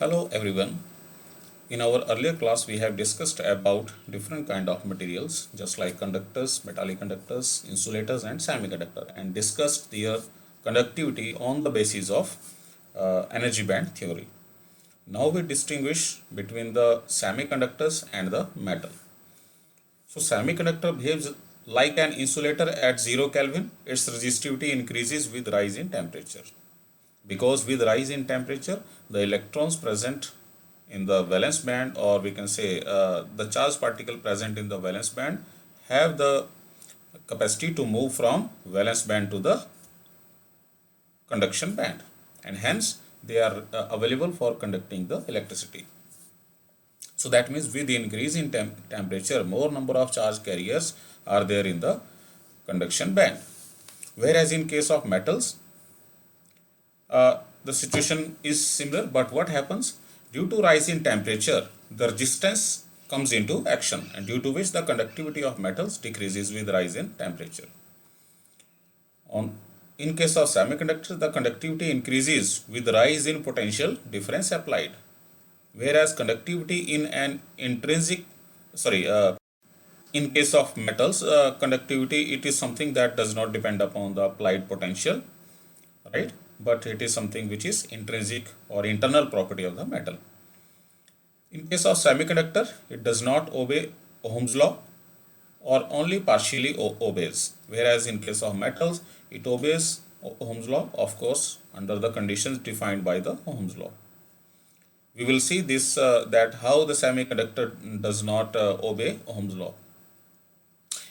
Hello everyone. In our earlier class we have discussed about different kind of materials just like conductors, metallic conductors, insulators and semiconductor and discussed their conductivity on the basis of energy band theory. Now we distinguish between the semiconductors and the metal. So semiconductor behaves like an insulator at 0 Kelvin. Its resistivity increases with rise in temperature. Because with rise in temperature, the electrons present in the valence band, or we can say the charged particle present in the valence band, have the capacity to move from valence band to the conduction band, and hence they are available for conducting the electricity. So that means with the increase in temperature, more number of charge carriers are there in the conduction band. Whereas in case of metals, the situation is similar, but what happens? Due to rise in temperature, the resistance comes into action, and due to which the conductivity of metals decreases with rise in temperature. In case of semiconductors, the conductivity increases with rise in potential difference applied, whereas conductivity in an intrinsic, in case of metals, conductivity, it is something that does not depend upon the applied potential, right? But it is something which is intrinsic or internal property of the metal. In case of semiconductor, it does not obey Ohm's law or only partially obeys, whereas in case of metals, it obeys Ohm's law, of course, under the conditions defined by the Ohm's law. We will see this that how the semiconductor does not obey Ohm's law.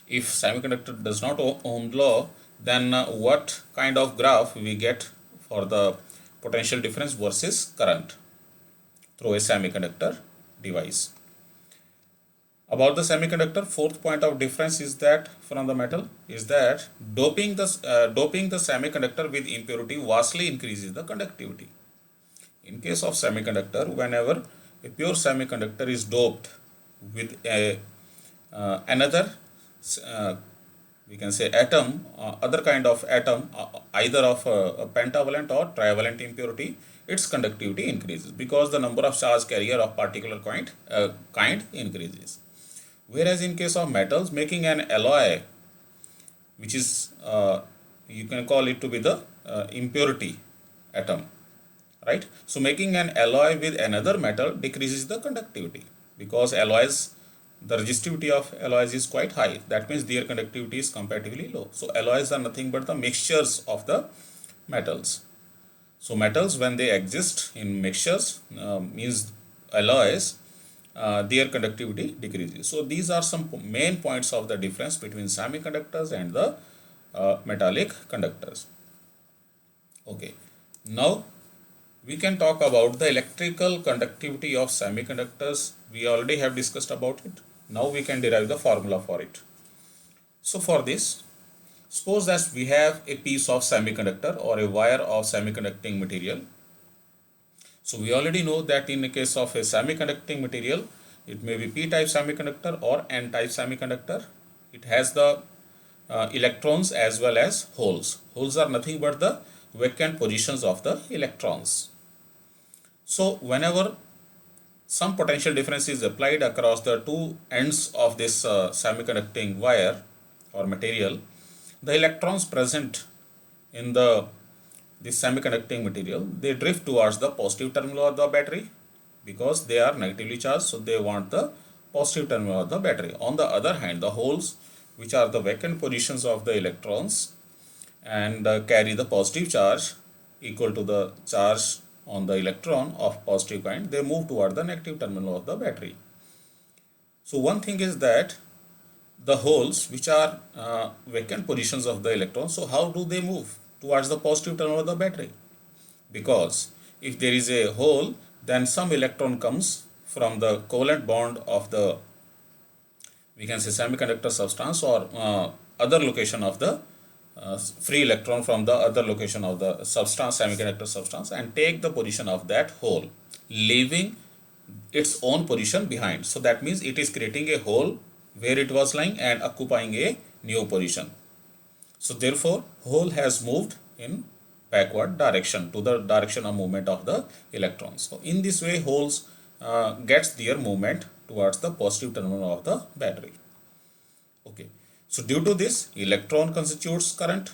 If semiconductor does not Ohm's law, then what kind of graph we get for the potential difference versus current through a semiconductor device. About the semiconductor, fourth point of difference is that from the metal is that doping the semiconductor with impurity vastly increases the conductivity. In case of semiconductor, whenever a pure semiconductor is doped with another we can say atom, other kind of atom, either of a pentavalent or trivalent impurity, its conductivity increases because the number of charge carrier of particular kind increases. Whereas in case of metals, making an alloy, which is you can call it to be the impurity atom, right? So making an alloy with another metal decreases the conductivity because alloys, the resistivity of alloys is quite high. That means their conductivity is comparatively low. So alloys are nothing but the mixtures of the metals. So metals, when they exist in mixtures, means alloys, their conductivity decreases. So these are some main points of the difference between semiconductors and the metallic conductors. Okay, now we can talk about the electrical conductivity of semiconductors. We already have discussed about it. Now we can derive the formula for it. So for this, suppose that we have a piece of semiconductor or a wire of semiconducting material. So we already know that in the case of a semiconducting material, it may be p-type semiconductor or n-type semiconductor. It has the electrons as well as holes. Holes are nothing but the vacant positions of the electrons. So whenever some potential difference is applied across the two ends of this semiconducting wire or material, the electrons present in this semiconducting material, they drift towards the positive terminal of the battery because they are negatively charged, so they want the positive terminal of the battery. On the other hand, the holes, which are the vacant positions of the electrons and carry the positive charge equal to the charge on the electron of positive kind, they move toward the negative terminal of the battery. So one thing is that the holes, which are vacant positions of the electrons, so how do they move towards the positive terminal of the battery? Because if there is a hole, then some electron comes from the covalent bond of the, we can say, semiconductor substance or other location of the free electron from the other location of the substance, semiconductor substance, and take the position of that hole, leaving its own position behind. So that means it is creating a hole where it was lying and occupying a new position. So therefore, hole has moved in backward direction to the direction of movement of the electrons. So in this way, holes gets their movement towards the positive terminal of the battery. Okay. So due to this, electron constitutes current.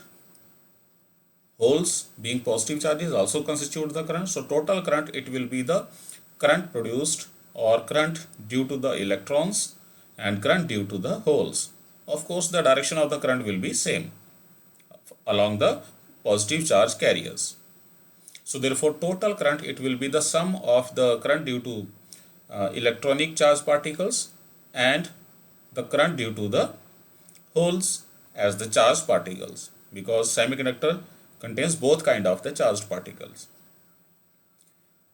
Holes being positive charges also constitute the current. So total current, it will be the current produced or current due to the electrons and current due to the holes. Of course, the direction of the current will be same along the positive charge carriers. So therefore, total current, it will be the sum of the current due to electronic charge particles and the current due to the holes as the charged particles, because semiconductor contains both kind of the charged particles.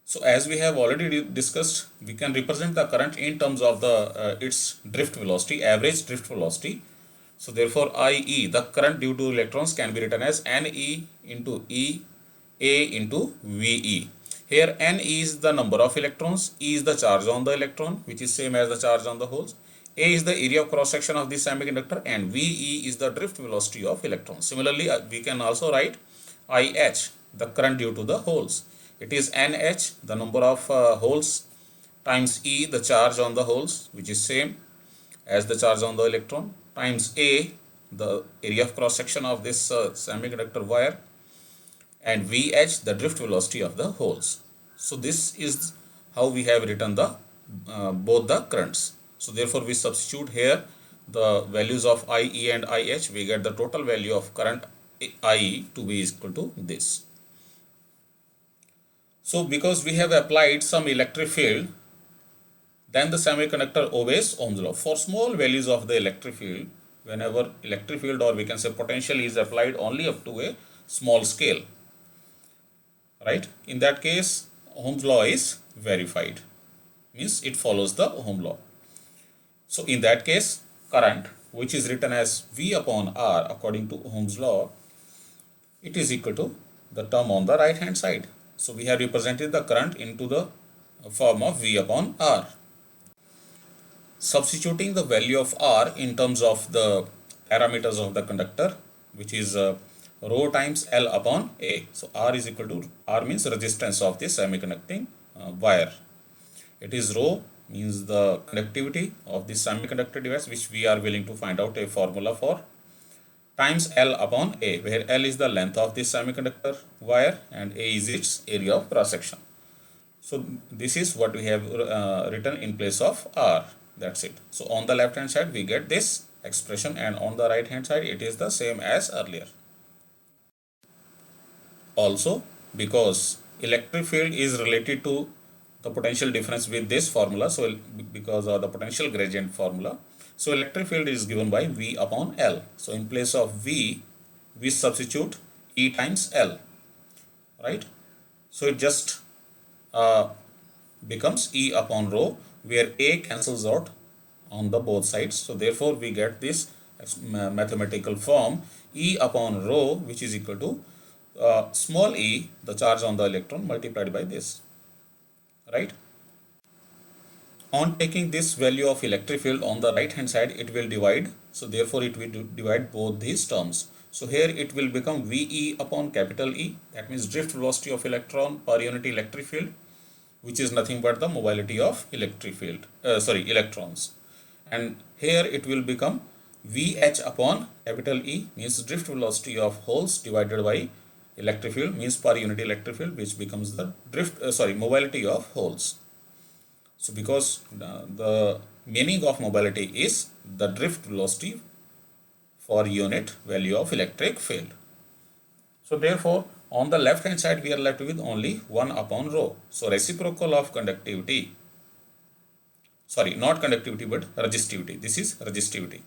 So as we have already discussed, we can represent the current in terms of the its drift velocity, average drift velocity. So therefore, IE, the current due to electrons, can be written as NE into E A into VE. Here NE is the number of electrons, E is the charge on the electron, which is same as the charge on the holes. A is the area of cross section of the semiconductor, and VE is the drift velocity of electrons. Similarly, we can also write IH, the current due to the holes. It is NH, the number of holes, times E, the charge on the holes, which is same as the charge on the electron, times A, the area of cross section of this semiconductor wire, and VH, the drift velocity of the holes. So this is how we have written the both the currents. So therefore, we substitute here the values of IE and IH. We get the total value of current IE to be equal to this. So because we have applied some electric field, then the semiconductor obeys Ohm's law. For small values of the electric field, whenever electric field, or we can say potential, is applied only up to a small scale, right? In that case, Ohm's law is verified, means it follows the Ohm law. So in that case, current, which is written as V upon R according to Ohm's law, it is equal to the term on the right hand side. So we have represented the current into the form of V upon R. Substituting the value of R in terms of the parameters of the conductor, which is rho times L upon A. So R is equal to, R means resistance of the semiconducting wire. It is rho means the conductivity of the semiconductor device, which we are willing to find out a formula for, times L upon A, where L is the length of the semiconductor wire and A is its area of cross section. So this is what we have written in place of R. That's it. So on the left hand side we get this expression, and on the right hand side it is the same as earlier. Also, because electric field is related to the potential difference with this formula, so because of the potential gradient formula, so electric field is given by V upon L. So in place of V, we substitute E times L, right? So it just becomes E upon rho, where A cancels out on the both sides. So therefore we get this mathematical form, E upon rho, which is equal to small e, the charge on the electron, multiplied by this, right? On taking this value of electric field on the right hand side, it will divide. So therefore it will divide both these terms. So here it will become VE upon capital E, that means drift velocity of electron per unit electric field, which is nothing but the mobility of electric field, electrons. And here it will become VH upon capital E, means drift velocity of holes, divided by electric field, means per unit electric field, which becomes the mobility of holes. So because the meaning of mobility is the drift velocity for unit value of electric field. So therefore on the left hand side we are left with only 1 upon rho. So reciprocal of conductivity, sorry, not conductivity but resistivity. This is resistivity.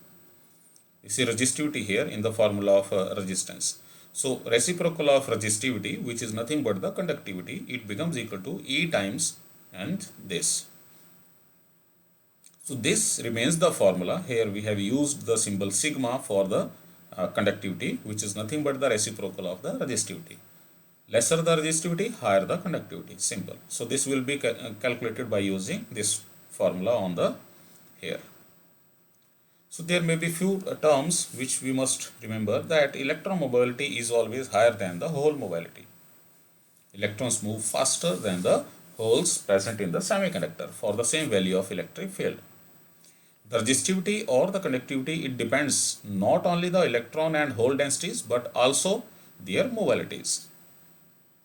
You see resistivity here in the formula of resistance. So reciprocal of resistivity, which is nothing but the conductivity, it becomes equal to E times and this. So this remains the formula. Here we have used the symbol sigma for the conductivity, which is nothing but the reciprocal of the resistivity. Lesser the resistivity, higher the conductivity. Simple. So this will be calculated by using this formula on the here. So there may be few terms which we must remember, that electromobility is always higher than the hole mobility. Electrons move faster than the holes present in the semiconductor for the same value of electric field. The resistivity or the conductivity, it depends not only the electron and hole densities but also their mobilities.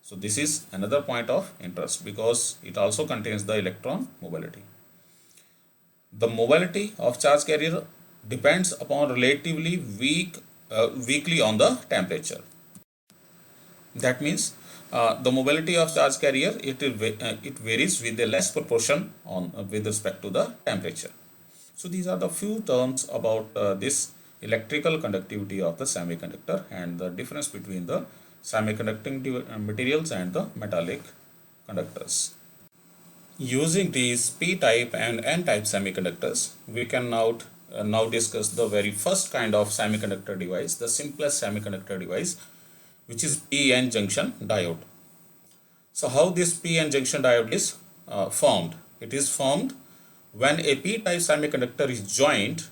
So this is another point of interest because it also contains the electron mobility. The mobility of charge carrier depends upon relatively weakly on the temperature. That means the mobility of charge carrier, it varies with a less proportion on with respect to the temperature. So these are the few terms about this electrical conductivity of the semiconductor and the difference between the semiconducting materials and the metallic conductors. Using these p-type and n-type semiconductors, we can now discuss the very first kind of semiconductor device, the simplest semiconductor device, which is p-n junction diode. So how this p-n junction diode is formed? It is formed when a p-type semiconductor is joined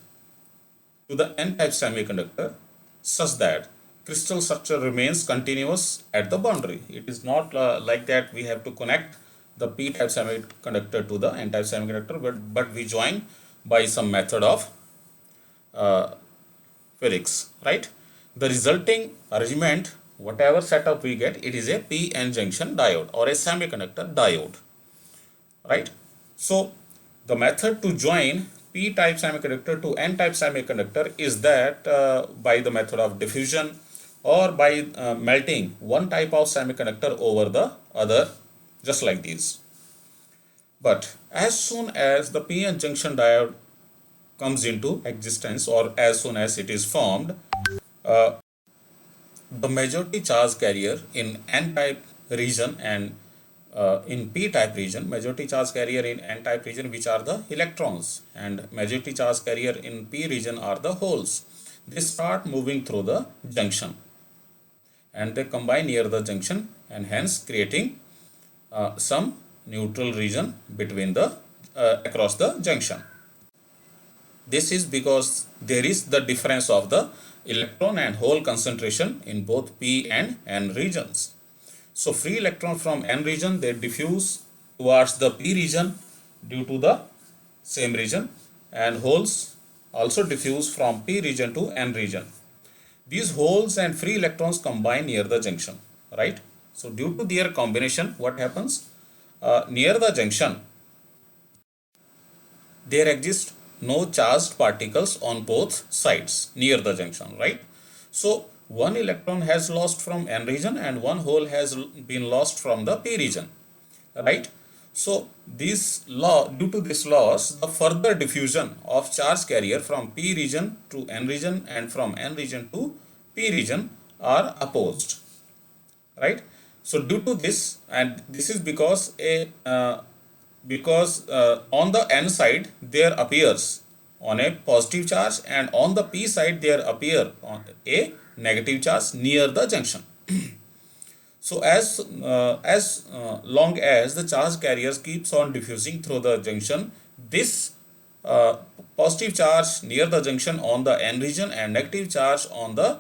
to the n-type semiconductor such that crystal structure remains continuous at the boundary. It is not like that we have to connect the p-type semiconductor to the n-type semiconductor, but we join by some method of physics, right? The resulting arrangement, whatever setup we get, it is a p-n junction diode or a semiconductor diode, right? So the method to join p-type semiconductor to n-type semiconductor is that by the method of diffusion or by melting one type of semiconductor over the other, just like these. But as soon as the p-n junction diode comes into existence, or as soon as it is formed, the majority charge carrier in n-type region and in p-type region, majority charge carrier in n-type region, which are the electrons, and majority charge carrier in p region are the holes. They start moving through the junction and they combine near the junction and hence creating some neutral region between the across the junction. This is because there is the difference of the electron and hole concentration in both p and n regions. So free electron from n region, they diffuse towards the p region due to the same region, and holes also diffuse from p region to n region. These holes and free electrons combine near the junction, right? So due to their combination, what happens? Near the junction, there exist no charged particles on both sides near the junction, right? So one electron has lost from n region and one hole has been lost from the p region, right? So due to this loss, the further diffusion of charge carrier from p region to n region and from n region to p region are opposed, right? So due to this, and this is because on the n side there appears on a positive charge and on the p side there appear on a negative charge near the junction. So as long as the charge carriers keeps on diffusing through the junction, this positive charge near the junction on the n region and negative charge on the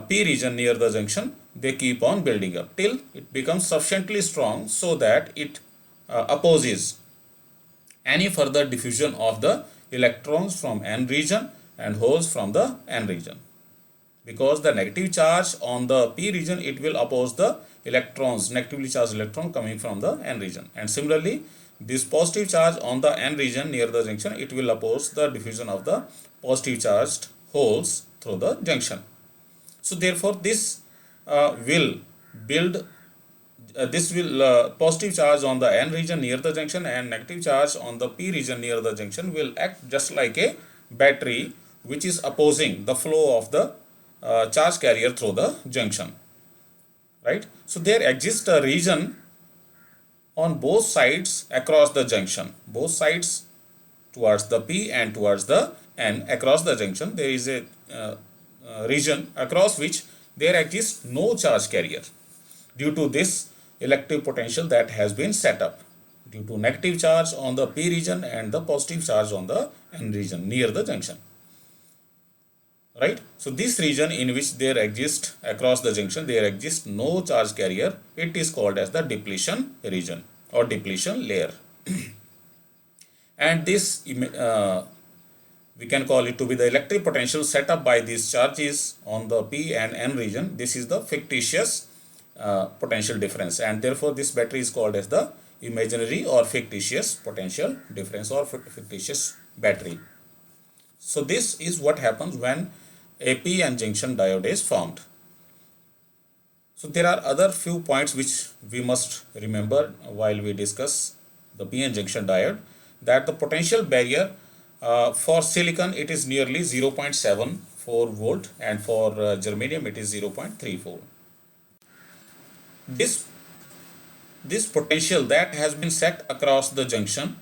p region near the junction, they keep on building up till it becomes sufficiently strong so that it opposes any further diffusion of the electrons from n region and holes from the n region. Because the negative charge on the p region, it will oppose the electrons, negatively charged electron coming from the n region, and similarly this positive charge on the n region near the junction, it will oppose the diffusion of the positive charged holes through the junction. So therefore this will build positive charge on the n region near the junction and negative charge on the p region near the junction will act just like a battery which is opposing the flow of the charge carrier through the junction, right? So there exists a region on both sides across the junction, both sides towards the p and towards the n. Across the junction there is a region across which there exists no charge carrier due to this electric potential that has been set up due to negative charge on the p region and the positive charge on the n region near the junction. right? So this region in which there exists across the junction, there exists no charge carrier, it is called as the depletion region or depletion layer. And this we can call it to be the electric potential set up by these charges on the P and N region. This is the fictitious potential difference, and therefore this battery is called as the imaginary or fictitious potential difference or fictitious battery. So this is what happens when a p-n junction diode is formed. So there are other few points which we must remember while we discuss the p-n junction diode, that the potential barrier for silicon it is nearly 0.74 volt, and for germanium it is 0.34. This potential that has been set across the junction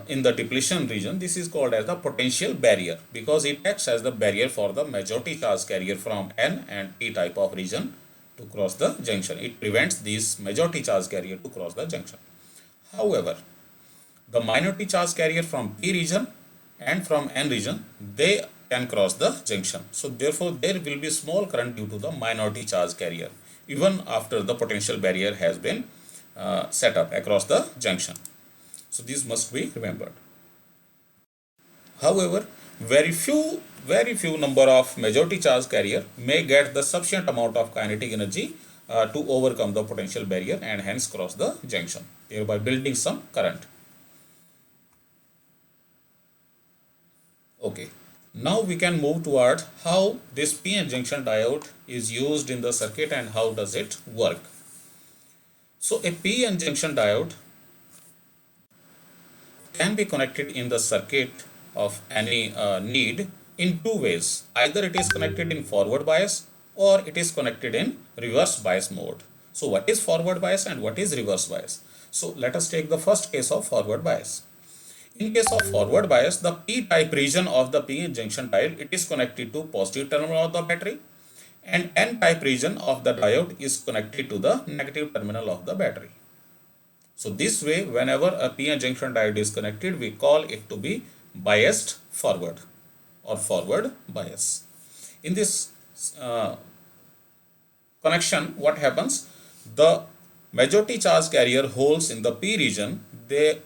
in the depletion region, this is called as the potential barrier, because it acts as the barrier for the majority charge carrier from N and P type of region to cross the junction. It prevents this majority charge carrier to cross the junction. However, the minority charge carrier from P region and from N region, they can cross the junction. So therefore there will be small current due to the minority charge carrier even after the potential barrier has been set up across the junction. So this must be remembered. However, very few number of majority charge carrier may get the sufficient amount of kinetic energy to overcome the potential barrier and hence cross the junction, thereby building some current. Okay, now we can move toward how this p-n junction diode is used in the circuit and how does it work. So a p-n junction diode can be connected in the circuit of any need in two ways. Either it is connected in forward bias or it is connected in reverse bias mode. So what is forward bias and what is reverse bias? So let us take the first case of forward bias. In case of forward bias, the p-type region of the p-n junction diode, it is connected to positive terminal of the battery, and n-type region of the diode is connected to the negative terminal of the battery. So this way, whenever a p-n junction diode is connected, we call it to be biased forward or forward bias. In this connection, what happens? The majority charge carrier holes in the P region,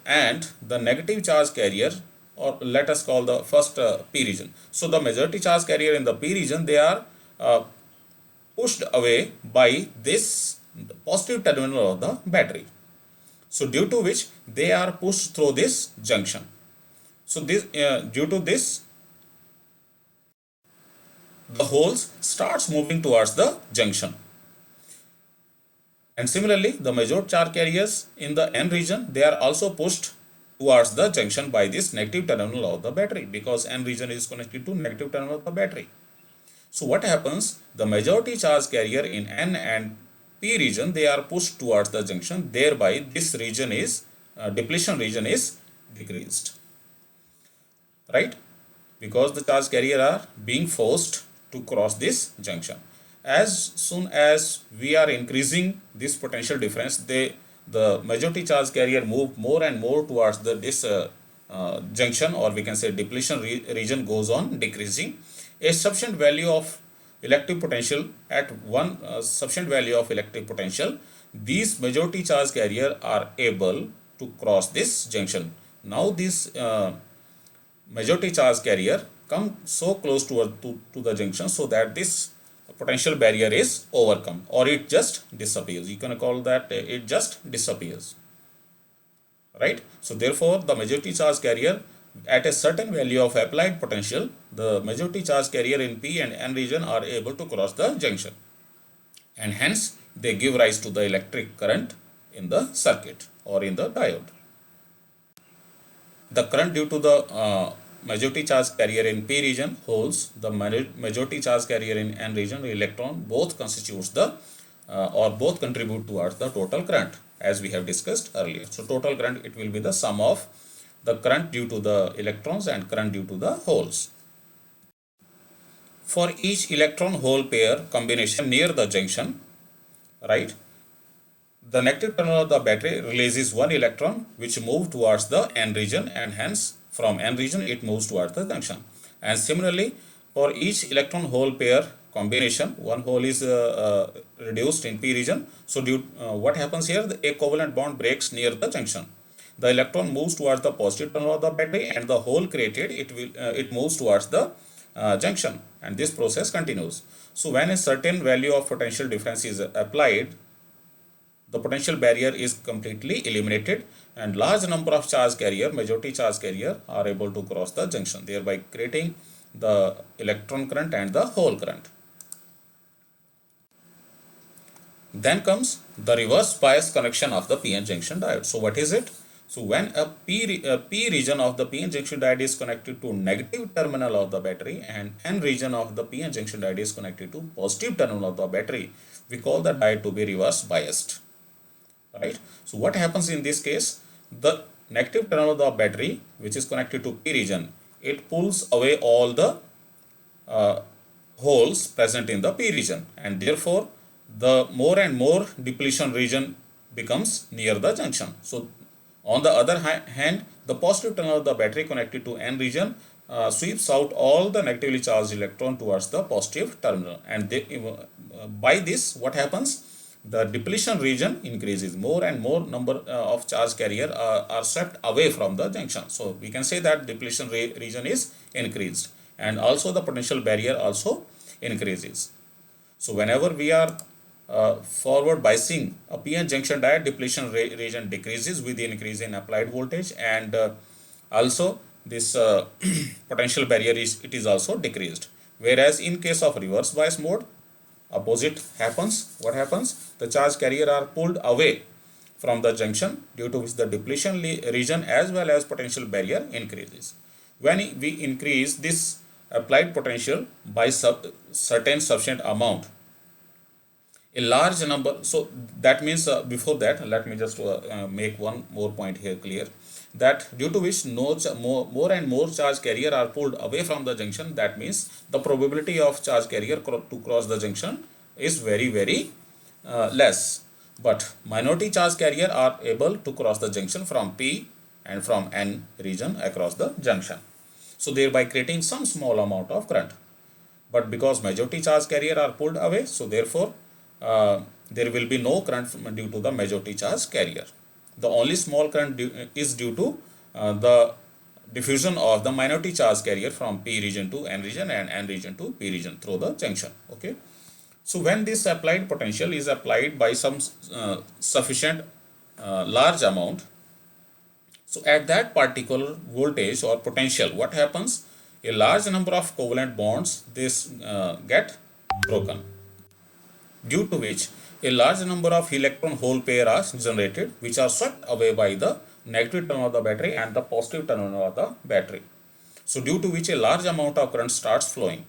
and the negative charge carrier, or let us call the first P region. So the majority charge carrier in the P region, they are pushed away by this positive terminal of the battery. So due to which they are pushed through this junction. So this due to this, the holes starts moving towards the junction. And similarly, the major charge carriers in the N region, they are also pushed towards the junction by this negative terminal of the battery, because N region is connected to negative terminal of the battery. So what happens? The majority charge carrier in N and P region, they are pushed towards the junction, thereby this region is depletion region is decreased, right? Because the charge carrier are being forced to cross this junction. As soon as we are increasing this potential difference, the majority charge carrier move more and more towards this junction, or we can say depletion region goes on decreasing. A sufficient value of electric potential, at one sufficient value of electric potential, these majority charge carrier are able to cross this junction. Now this majority charge carrier come so close to the junction so that this potential barrier is overcome, or it just disappears. You can call that it just disappears, right? So therefore the majority charge carrier at a certain value of applied potential, the majority charge carrier in P and N region are able to cross the junction, and hence they give rise to the electric current in the circuit or in the diode. The current due to the majority charge carrier in P region holds, the majority charge carrier in N region, electron, both constitutes the or both contribute towards the total current, as we have discussed earlier. So total current, it will be the sum of the current due to the electrons and current due to the holes. For each electron hole pair combination near the junction, right, the negative terminal of the battery releases one electron which moves towards the N region, and hence from N region it moves towards the junction. And similarly, For each electron hole pair combination, one hole is reduced in p region. So what happens here? A covalent bond breaks near the junction. The electron moves towards the positive terminal of the battery, and the hole created it moves towards the junction, and this process continues. So when a certain value of potential difference is applied, the potential barrier is completely eliminated, and large number of charge carrier, majority charge carrier, are able to cross the junction, thereby creating the electron current and the hole current. Then comes the reverse bias connection of the PN junction diode. So what is it? So when a P region of the PN junction diode is connected to negative terminal of the battery, and N region of the PN junction diode is connected to positive terminal of the battery, we call the diode to be reverse biased. Right? So what happens in this case? The negative terminal of the battery, which is connected to P region, it pulls away all the holes present in the P region, and therefore the more and more depletion region becomes near the junction. So on the other hand, the positive terminal of the battery connected to N region sweeps out all the negatively charged electron towards the positive terminal, and by this what happens? The depletion region increases. More and more number of charge carrier are swept away from the junction. So we can say that depletion region is increased, and also the potential barrier also increases. So whenever we are forward biasing a PN junction diode, depletion region decreases with the increase in applied voltage, and also this potential barrier is also decreased. Whereas in case of reverse bias mode, opposite happens. What happens? The charge carrier are pulled away from the junction, due to which the depletion region as well as potential barrier increases. When we increase this applied potential by certain sufficient amount, a large number, so that means before that let me just make one more point here clear, that due to which more and more charge carrier are pulled away from the junction, that means the probability of charge carrier to cross the junction is very less, but minority charge carrier are able to cross the junction from P and from N region across the junction, so thereby creating some small amount of current. But because majority charge carrier are pulled away, so therefore there will be no current due to the majority charge carrier. The only small current is due to the diffusion of the minority charge carrier from P region to N region and N region to P region through the junction. Okay. So when this applied potential is applied by some sufficient large amount, so at that particular voltage or potential, what happens? A large number of covalent bonds get broken, due to which a large number of electron hole pair are generated, which are swept away by the negative terminal of the battery and the positive terminal of the battery. So due to which a large amount of current starts flowing,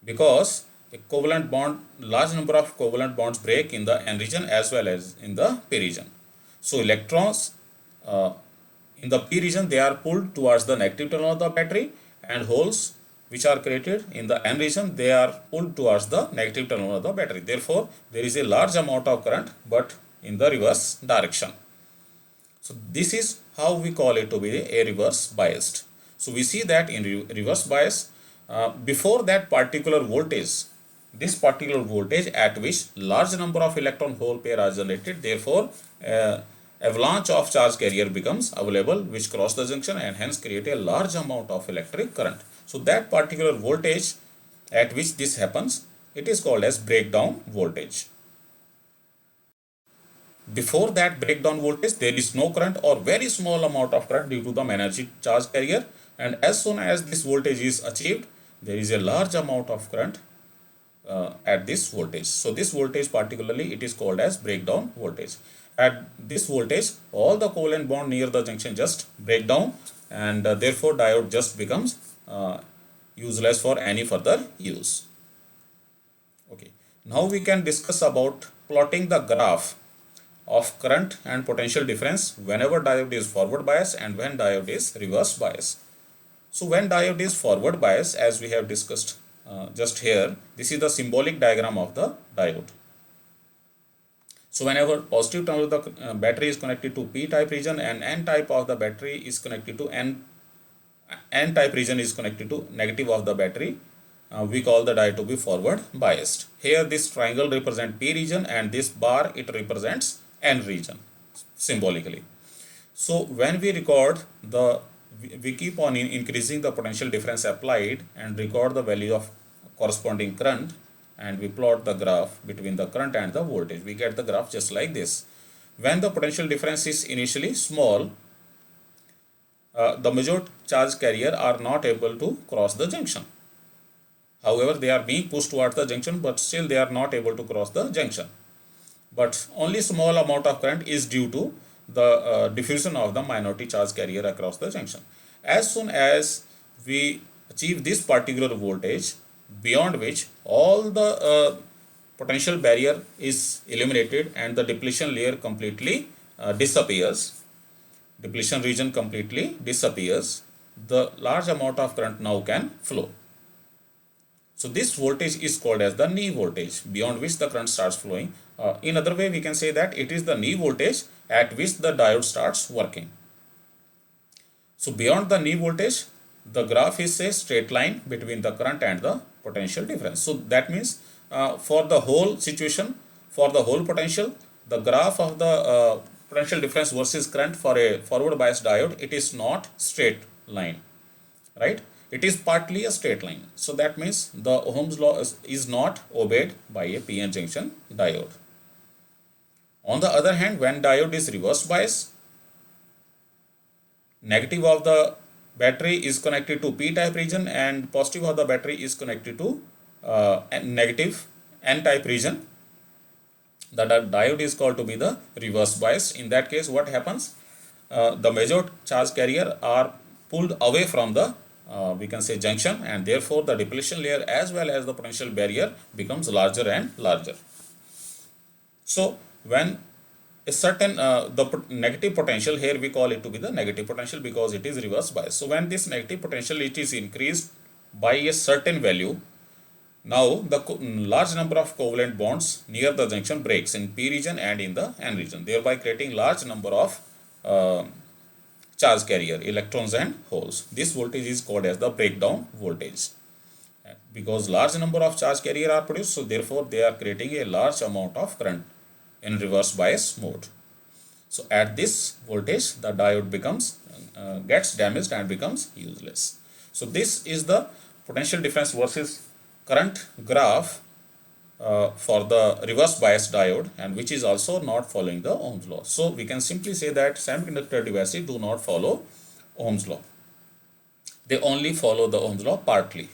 because a large number of covalent bonds break in the N region as well as in the P region. So electrons in the P region, they are pulled towards the negative terminal of the battery, and holes which are created in the N region, they are pulled towards the negative terminal of the battery. Therefore, there is a large amount of current, but in the reverse direction. So this is how we call it to be a reverse biased. So we see that in reverse bias, before that particular voltage, this particular voltage at which large number of electron hole pair are generated, therefore avalanche of charge carrier becomes available, which cross the junction and hence create a large amount of electric current. So that particular voltage at which this happens, it is called as breakdown voltage. Before that breakdown voltage, there is no current or very small amount of current due to the energy charge carrier, and as soon as this voltage is achieved, there is a large amount of current at this voltage. So this voltage particularly, it is called as breakdown voltage. At this voltage, all the covalent bond near the junction just break down, and therefore diode just becomes useless for any further use. Okay, now we can discuss about plotting the graph of current and potential difference whenever diode is forward bias and when diode is reverse bias. So when diode is forward bias, as we have discussed just here, this is the symbolic diagram of the diode. So whenever positive terminal of the battery is connected to P type region and N type of the battery is connected to N type region is connected to negative of the battery, we call the diode to be forward biased. Here this triangle represents P region and this bar it represents N region symbolically. So when we record we keep on increasing the potential difference applied and record the value of corresponding current, and we plot the graph between the current and the voltage. We get the graph just like this. When the potential difference is initially small, the major charge carrier are not able to cross the junction. However, they are being pushed towards the junction, but still they are not able to cross the junction. But only small amount of current is due to the diffusion of the minority charge carrier across the junction. As soon as we achieve this particular voltage, beyond which all the potential barrier is eliminated and the depletion layer completely disappears, depletion region completely disappears, the large amount of current now can flow. So this voltage is called as the knee voltage, beyond which the current starts flowing. In other way, we can say that it is the knee voltage at which the diode starts working. So beyond the knee voltage, the graph is a straight line between the current and the potential difference. So that means for the whole situation, for the whole potential, the graph of the potential difference versus current for a forward bias diode, it is not straight line, right? It is partly a straight line. So that means the Ohm's law is not obeyed by a PN junction diode. On the other hand, when diode is reverse bias, negative of the battery is connected to p-type region and positive of the battery is connected to negative n-type region. The diode is called to be the reverse bias. In that case, what happens? The major charge carrier are pulled away from the we can say junction, and therefore the depletion layer as well as the potential barrier becomes larger and larger. So when a certain the negative potential, here we call it to be the negative potential because it is reverse bias. So when this negative potential it is increased by a certain value, now the large number of covalent bonds near the junction breaks in P region and in the N region, thereby creating large number of charge carrier, electrons and holes. This voltage is called as the breakdown voltage. Because large number of charge carrier are produced, so therefore they are creating a large amount of current in reverse bias mode. So at this voltage, the diode becomes gets damaged and becomes useless. So this is the potential difference versus current graph for the reverse bias diode, and which is also not following the Ohm's law. So we can simply say that semiconductor devices do not follow Ohm's law. They only follow the Ohm's law partly.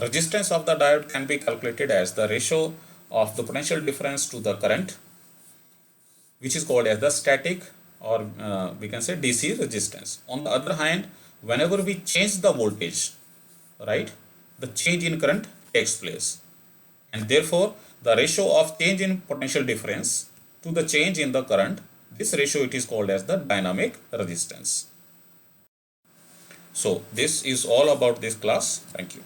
Resistance of the diode can be calculated as the ratio of the potential difference to the current, which is called as the static or we can say DC resistance. On the other hand, whenever we change the voltage, right, the change in current takes place, and therefore the ratio of change in potential difference to the change in the current, this ratio it is called as the dynamic resistance. So this is all about this class. Thank you.